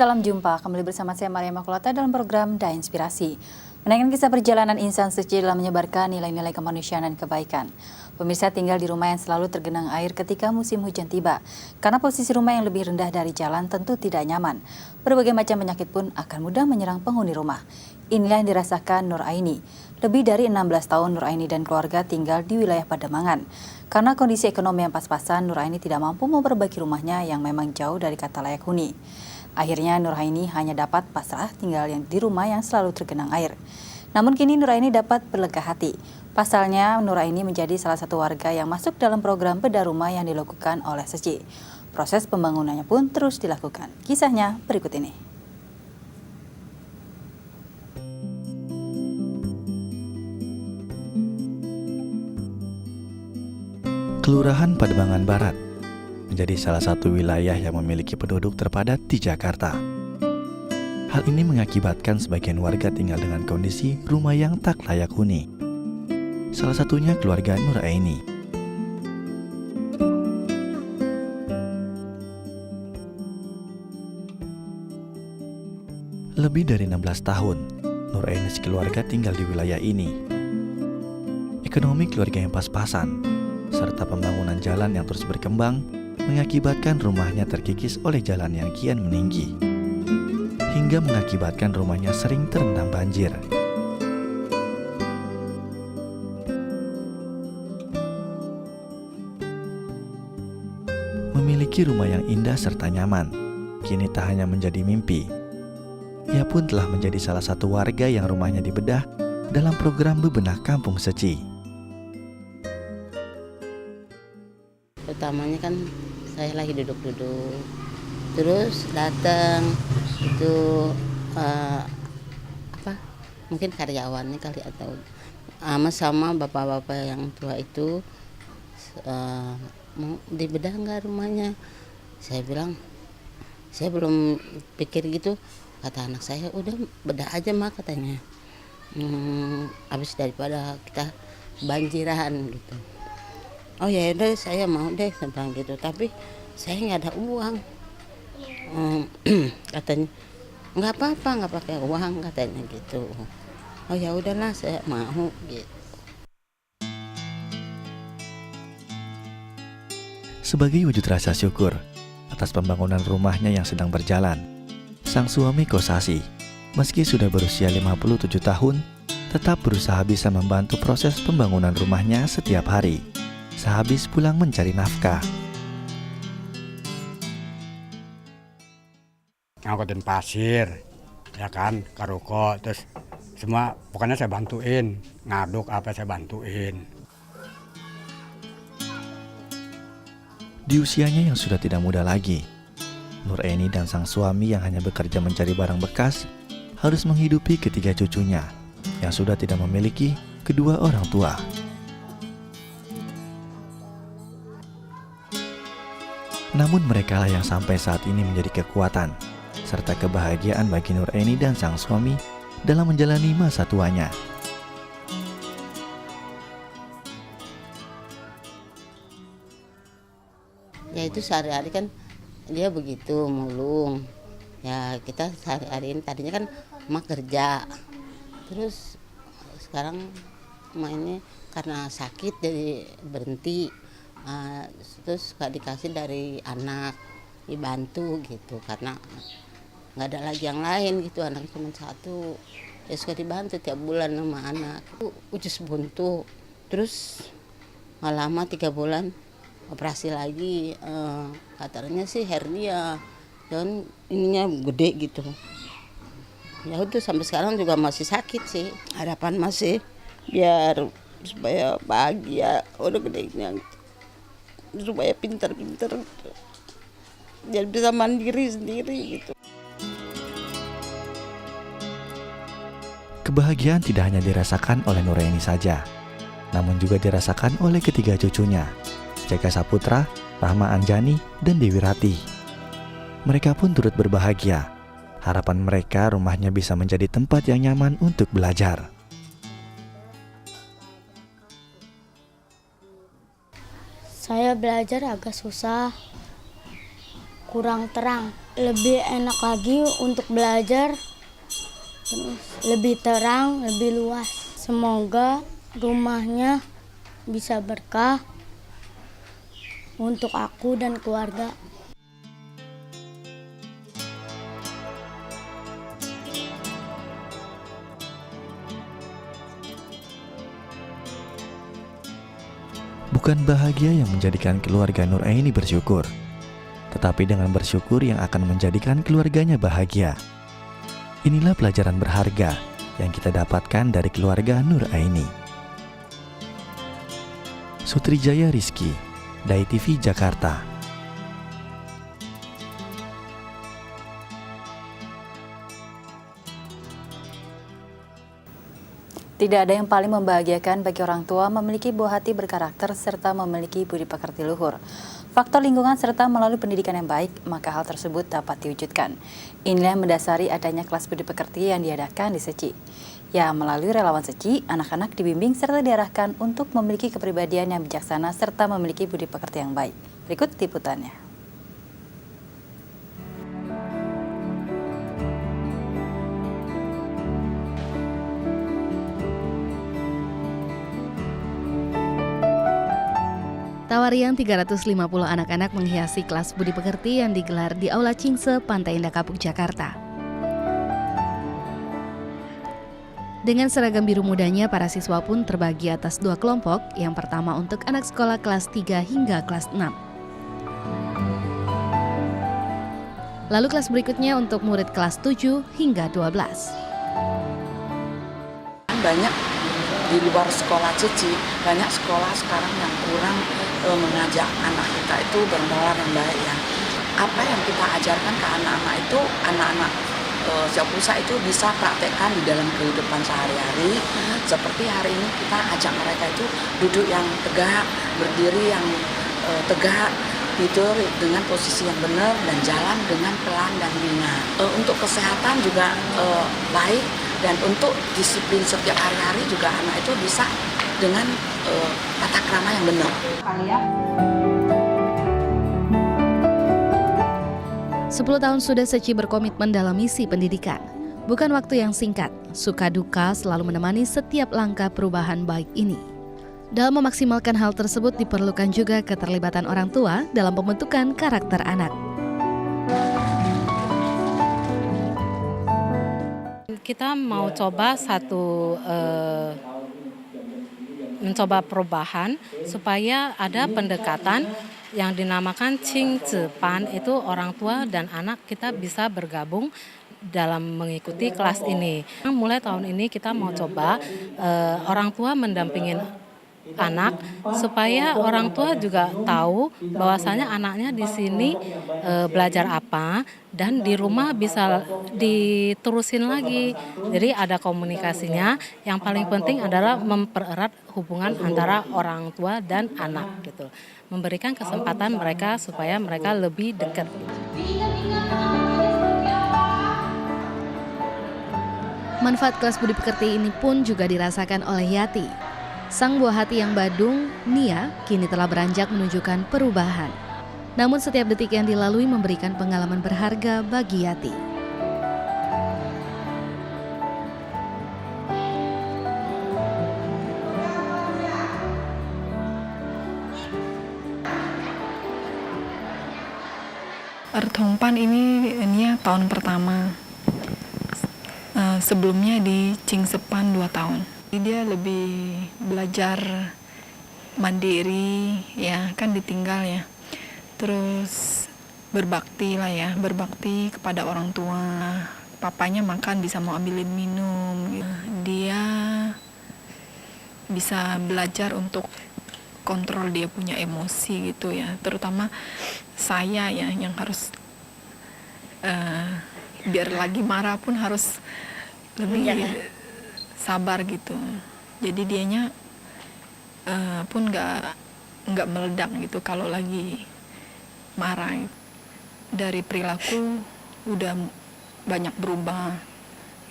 salam jumpa. Kembali bersama saya Maria Makulata dalam program Da Inspirasi. Menaikkan kisah perjalanan insan suci dalam menyebarkan nilai-nilai kemanusiaan dan kebaikan. Pemirsa tinggal di rumah yang selalu tergenang air ketika musim hujan tiba. Karena posisi rumah yang lebih rendah dari jalan tentu tidak nyaman. Berbagai macam penyakit pun akan mudah menyerang penghuni rumah. Inilah yang dirasakan Nur Aini. Lebih dari 16 tahun Nur Aini dan keluarga tinggal di wilayah Pademangan. Karena kondisi ekonomi yang pas-pasan, Nur Aini tidak mampu memperbaiki rumahnya yang memang jauh dari kata layak huni. Akhirnya Nur Aini hanya dapat pasrah tinggal di rumah yang selalu tergenang air. Namun kini Nur Aini dapat berlega hati. Pasalnya Nur Aini menjadi salah satu warga yang masuk dalam program bedah rumah yang dilakukan oleh Seci. Proses pembangunannya pun terus dilakukan. Kisahnya berikut ini. Kelurahan Pademangan Barat menjadi salah satu wilayah yang memiliki penduduk terpadat di Jakarta. Hal ini mengakibatkan sebagian warga tinggal dengan kondisi rumah yang tak layak huni. Salah satunya keluarga Nur Aini. Lebih dari 16 tahun, Nur Aini sekeluarga tinggal di wilayah ini. Ekonomi keluarga yang pas-pasan, serta pembangunan jalan yang terus berkembang, mengakibatkan rumahnya terkikis oleh jalan yang kian meninggi, hingga mengakibatkan rumahnya sering terendam banjir. Memiliki rumah yang indah serta nyaman, kini tak hanya menjadi mimpi. Ia pun telah menjadi salah satu warga yang rumahnya dibedah dalam program Bebenah Kampung Seci. Utamanya kan saya lagi duduk-duduk, terus datang itu mungkin karyawannya kali atau sama bapak-bapak yang tua itu mau dibedah nggak rumahnya. Saya bilang saya belum pikir gitu. Kata anak saya udah bedah aja mak katanya. Habis daripada kita banjiran gitu. Oh ya udah saya mau deh bilang gitu, tapi saya nggak ada uang. Katanya nggak apa-apa, nggak pakai uang katanya gitu. Oh ya udahlah saya mau gitu. Sebagai wujud rasa syukur atas pembangunan rumahnya yang sedang berjalan, sang suami Kosasi, meski sudah berusia 57 tahun, tetap berusaha bisa membantu proses pembangunan rumahnya setiap hari. Sehabis pulang mencari nafkah. Ngangkutin pasir, ya kan, ke ruko, terus semua pokoknya saya bantuin, ngaduk apa saya bantuin. Di usianya yang sudah tidak muda lagi, Nur Aini dan sang suami yang hanya bekerja mencari barang bekas harus menghidupi ketiga cucunya yang sudah tidak memiliki kedua orang tua. Namun merekalah yang sampai saat ini menjadi kekuatan serta kebahagiaan bagi Nur Aini dan sang suami dalam menjalani masa tuanya. Ya itu sehari-hari kan dia begitu mulung. Ya kita sehari-hari ini tadinya kan emak kerja. Terus sekarang emak ini karena sakit jadi berhenti. Terus gak dikasih dari anak, dibantu gitu karena nggak ada lagi yang lain gitu, anak cuma satu ya suka dibantu tiap bulan sama anak. Usus buntu, terus nggak lama 3 bulan operasi lagi, katanya sih hernia dan ininya gede gitu. Ya udah sampai sekarang juga masih sakit sih. Harapan masih biar supaya bahagia udah gedenya gitu. Supaya pintar-pintar biar bisa mandiri sendiri gitu. Kebahagiaan tidak hanya dirasakan oleh Nur Aini saja, namun juga dirasakan oleh ketiga cucunya, Jaka Saputra, Rahma Anjani, dan Dewi Ratih. Mereka pun turut berbahagia. Harapan mereka rumahnya bisa menjadi tempat yang nyaman untuk belajar. Saya belajar agak susah, kurang terang. lebih enak lagi untuk belajar, terus lebih terang, lebih luas. Semoga rumahnya bisa berkah untuk aku dan keluarga. Bukan bahagia yang menjadikan keluarga Nur Aini bersyukur, tetapi dengan bersyukur yang akan menjadikan keluarganya bahagia. Inilah pelajaran berharga yang kita dapatkan dari keluarga Nur Aini. Sutrijaya Rizky, Dai TV Jakarta. Tidak ada yang paling membahagiakan bagi orang tua memiliki buah hati berkarakter serta memiliki budi pekerti luhur. Faktor lingkungan serta melalui pendidikan yang baik, maka hal tersebut dapat diwujudkan. Inilah yang mendasari adanya kelas budi pekerti yang diadakan di Seci. Ya, melalui relawan Seci, anak-anak dibimbing serta diarahkan untuk memiliki kepribadian yang bijaksana serta memiliki budi pekerti yang baik. Berikut liputannya. Tawarian 350 anak-anak menghiasi kelas budi pekerti yang digelar di Aula Cingse, Pantai Indah Kapuk, Jakarta. Dengan seragam biru mudanya, para siswa pun terbagi atas 2 kelompok. Yang pertama untuk anak sekolah kelas 3 hingga kelas 6. Lalu kelas berikutnya untuk murid kelas 7 hingga 12. Banyak di luar sekolah Cici, banyak sekolah sekarang yang kurang mengajak anak kita itu bermoral yang baik ya. Apa yang kita ajarkan ke anak-anak itu, anak-anak Siapusa itu bisa praktekkan di dalam kehidupan sehari-hari. Seperti hari ini kita ajak mereka itu duduk yang tegak, berdiri yang tegak, tidur dengan posisi yang benar dan jalan dengan pelan dan ringan. Untuk kesehatan juga baik, dan untuk disiplin setiap hari-hari juga anak itu bisa dengan tata krama yang benar. 10 tahun sudah Seci berkomitmen dalam misi pendidikan. Bukan waktu yang singkat, suka duka selalu menemani setiap langkah perubahan baik ini. Dalam memaksimalkan hal tersebut diperlukan juga keterlibatan orang tua dalam pembentukan karakter anak. Kita mau coba mencoba perubahan supaya ada pendekatan yang dinamakan Qing Zi Pan, itu orang tua dan anak kita bisa bergabung dalam mengikuti kelas ini. Mulai tahun ini kita mau coba orang tua mendampingin anak supaya orang tua juga tahu bahwasanya anaknya di sini belajar apa dan di rumah bisa diterusin lagi. Jadi ada komunikasinya. Yang paling penting adalah mempererat hubungan antara orang tua dan anak gitu. Memberikan kesempatan mereka supaya mereka lebih dekat. Manfaat kelas budi pekerti ini pun juga dirasakan oleh Yati. Sang buah hati yang badung, Nia, kini telah beranjak menunjukkan perubahan. Namun setiap detik yang dilalui memberikan pengalaman berharga bagi Yati. Erthongpan ini Nia tahun pertama. Sebelumnya di Cingsepan 2 tahun. Dia lebih belajar mandiri, ya kan ditinggal ya. Terus berbakti lah ya, berbakti kepada orang tua. Papanya makan bisa mau ambilin minum. Dia bisa belajar untuk kontrol dia punya emosi gitu ya. Terutama saya ya yang harus biar lagi marah pun harus lebih sabar gitu. Jadi dianya pun nggak meledak gitu kalau lagi marah. Dari perilaku udah banyak berubah.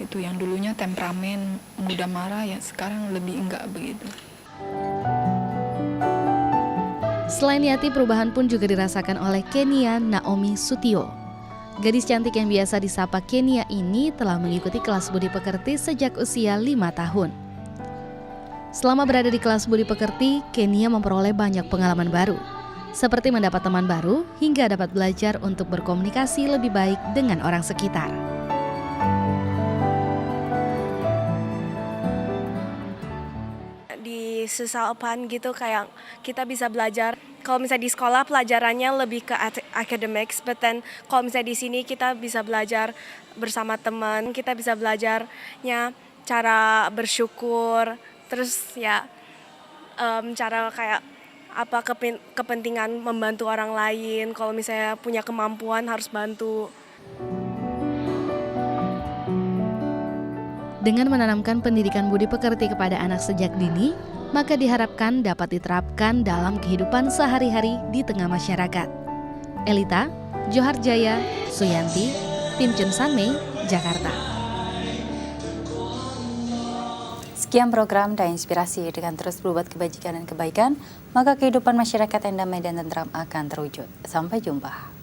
Itu yang dulunya temperamen, mudah marah ya sekarang lebih enggak begitu. Selain Yati, perubahan pun juga dirasakan oleh Kenia Naomi Sutio. Gadis cantik yang biasa disapa Kenia ini telah mengikuti kelas budi pekerti sejak usia 5 tahun. Selama berada di kelas budi pekerti, Kenia memperoleh banyak pengalaman baru, seperti mendapat teman baru hingga dapat belajar untuk berkomunikasi lebih baik dengan orang sekitar. Di Susalpan gitu kayak kita bisa belajar. Kalau misalnya di sekolah pelajarannya lebih ke academics, but then kalau misalnya di sini kita bisa belajar bersama teman, kita bisa belajarnya cara bersyukur, terus ya cara kayak apa kepentingan membantu orang lain. Kalau misalnya punya kemampuan harus bantu. Dengan menanamkan pendidikan budi pekerti kepada anak sejak dini, maka diharapkan dapat diterapkan dalam kehidupan sehari-hari di tengah masyarakat. Elita, Johar Jaya, Suyanti, Tim Chun Sanmei, Jakarta. Sekian program Dan Inspirasi. Dengan terus berbuat kebajikan dan kebaikan, maka kehidupan masyarakat yang damai dan tentram akan terwujud. Sampai jumpa.